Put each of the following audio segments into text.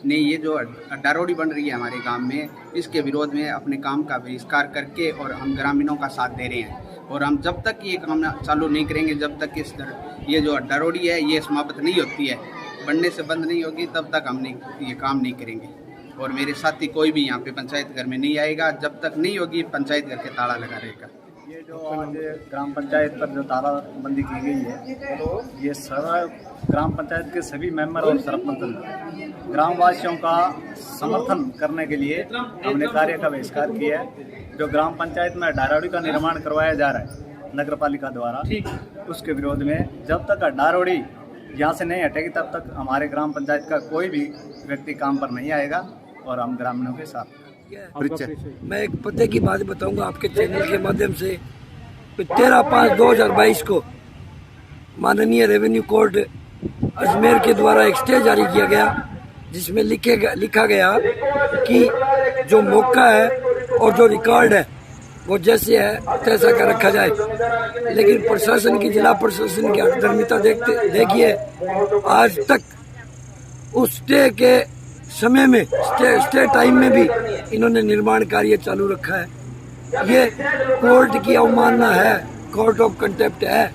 ने ये जो अड्डा रोडी बन रही है हमारे गांव में, इसके विरोध में अपने काम का बहिष्कार करके और हम ग्रामीणों का साथ दे रहे हैं। और हम जब तक ये काम चालू नहीं करेंगे, जब तक ये जो अड्डा रोडी है ये समाप्त नहीं होती है, बनने से बंद नहीं होगी, तब तक हम ये काम नहीं करेंगे। और मेरे साथी कोई भी यहाँ पे पंचायत घर में नहीं आएगा जब तक नहीं होगी पंचायत घर के ताला लगा रहेगा। ये जो आज ग्राम पंचायत पर जो तालाबंदी की गई है, ये सारा ग्राम पंचायत के सभी मेंबर और सरपंच ग्रामवासियों का समर्थन करने के लिए हमने कार्य का बहिष्कार किया है। जो ग्राम पंचायत में डारोडी का निर्माण करवाया जा रहा है नगर पालिका द्वारा, उसके विरोध में जब तक डारोडी यहाँ से नहीं हटेगी तब तक हमारे ग्राम पंचायत का कोई भी व्यक्ति काम पर नहीं आएगा और हम ग्रामीणों के साथ। मैं एक पते की बात बताऊंगा आपके चैनल के माध्यम से। 13/5/2022 को माननीय रेवेन्यू कोर्ट अजमेर के द्वारा एक स्टे जारी किया गया, जिसमें लिखा गया कि जो मौका है और जो रिकॉर्ड है वो जैसे है तैसा का रखा जाए। लेकिन प्रशासन की, जिला प्रशासन की अधर्मिता देखिए, आज तक उस स्टे के समय में, स्टे टाइम में भी इन्होंने निर्माण कार्य चालू रखा है। ये कोर्ट की अवमानना है, कोर्ट ऑफ कंटेप्ट है।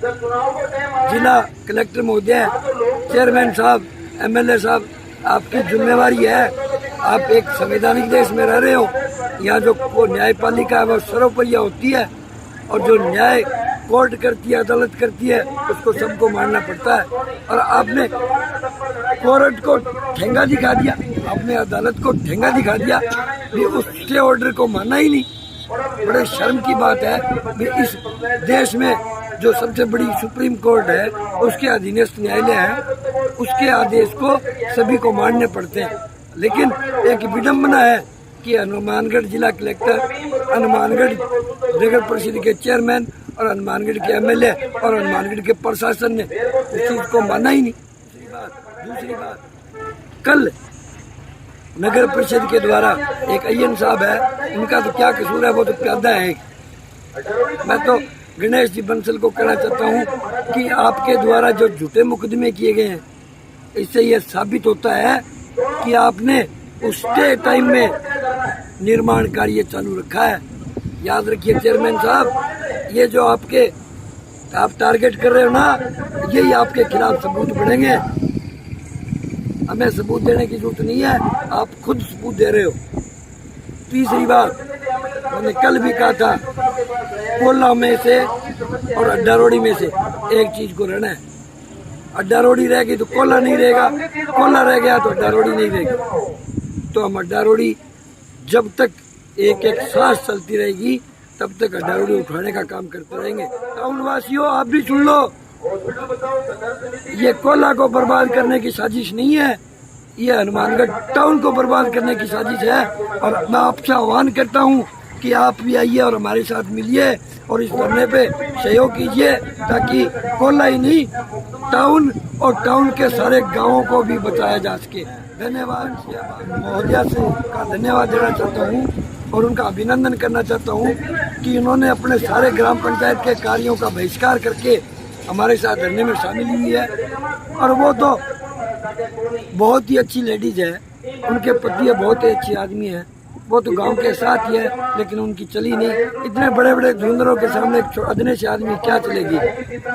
जिला कलेक्टर महोदय, चेयरमैन साहब, एमएलए साहब, आपकी जिम्मेवारी है। आप एक संवैधानिक देश में रह रहे हो, यहाँ जो न्यायपालिका है वो सर्वोपरि होती है और जो न्याय कोर्ट करती है, अदालत करती है, उसको सबको मानना पड़ता है। और आपने कोर्ट को ठेंगा दिखा दिया, आपने अदालत को ठेंगा दिखा दिया, भी उस स्टे ऑर्डर को माना ही नहीं। बड़े शर्म की बात है भी इस देश में जो सबसे बड़ी सुप्रीम कोर्ट है, उसके अधीनस्थ न्यायालय है, उसके आदेश को सभी को मानने पड़ते हैं। लेकिन एक विडम्बना है कि हनुमानगढ़ जिला कलेक्टर, हनुमानगढ़ नगर परिषद के चेयरमैन और हनुमानगढ़ के एमएलए और हनुमानगढ़ के प्रशासन ने उस चीज को माना ही नहीं। दूसरी बात, कल नगर परिषद के द्वारा एक अय्यन साहब है, उनका तो क्या कसूर है, वो तो प्यादा है। मैं तो गणेश जी बंसल को कहना चाहता हूँ कि आपके द्वारा जो झूठे मुकदमे किए गए हैं, इससे यह साबित होता है कि आपने उस टाइम में निर्माण कार्य चालू रखा है। याद रखिए चेयरमैन साहब, ये जो आप टारगेट कर रहे हो ना, यही आपके खिलाफ सबूत बनेंगे। हमें सबूत देने की जरूरत नहीं है, आप खुद सबूत दे रहे हो। तीसरी बात, मैंने कल भी कहा था, कोल्ला में से और अड्डा रोडी में से एक चीज को रहना है। अड्डा रोडी रहेगी तो कोल्ला नहीं रहेगा, कोल्ला रह गया तो अड्डा रोडी नहीं रहेगी। तो हम अड्डा रोडी जब तक एक एक सांस चलती रहेगी तब तक अड्डा रोडी उठाने का काम करते रहेंगे। टाउन वासियों, आप भी सुन लो, ये कोल्ला को बर्बाद करने की साजिश नहीं है, ये हनुमानगढ़ टाउन को बर्बाद करने की साजिश है। और मैं आपसे आह्वान करता हूँ कि आप भी आइए और हमारे साथ मिलिए और इस धरने पे सहयोग कीजिए, ताकि कोल्ला ही नहीं, टाउन और टाउन के सारे गांवों को भी बचाया जा सके। धन्यवाद। महोदया से का धन्यवाद देना चाहता हूँ और उनका अभिनंदन करना चाहता हूँ कि उन्होंने अपने सारे ग्राम पंचायत के कार्यों का बहिष्कार करके हमारे साथ धरने में शामिल हुई है। और वो तो बहुत ही अच्छी लेडीज है, उनके पति बहुत ही अच्छी आदमी है, वो तो गांव के साथ ही है, लेकिन उनकी चली नहीं। इतने बड़े बड़े धुंधरों के सामने एक अदने से आदमी क्या चलेगी।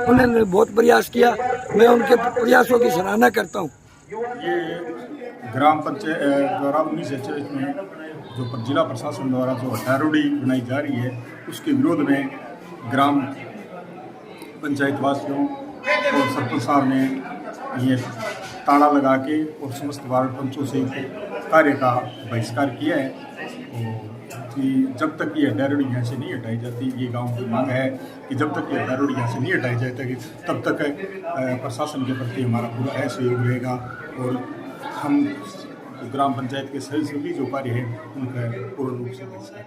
उन्होंने बहुत प्रयास किया, मैं उनके प्रयासों की सराहना करता हूँ। ये ग्राम पंचायत द्वारा 1924 में जो जिला प्रशासन द्वारा जो अड्डा रोडी बनाई जा रही है, उसके विरोध में ग्राम पंचायत वासियों और सरपंच साहब ने ये ताला लगा के और समस्त वार्ड पंचों से कार्य का बहिष्कार किया है। कि जब तक ये अड्डा रोडी यहाँ से नहीं हटाई जाती, ये गांव की मांग है कि जब तक ये अड्डा रोडी यहाँ से नहीं हटाई जाती तब तक प्रशासन के प्रति हमारा पूरा सहयोग रहेगा और हम ग्राम पंचायत के सभी जो कार्य हैं उनका पूर्ण रूप से बहिष्कार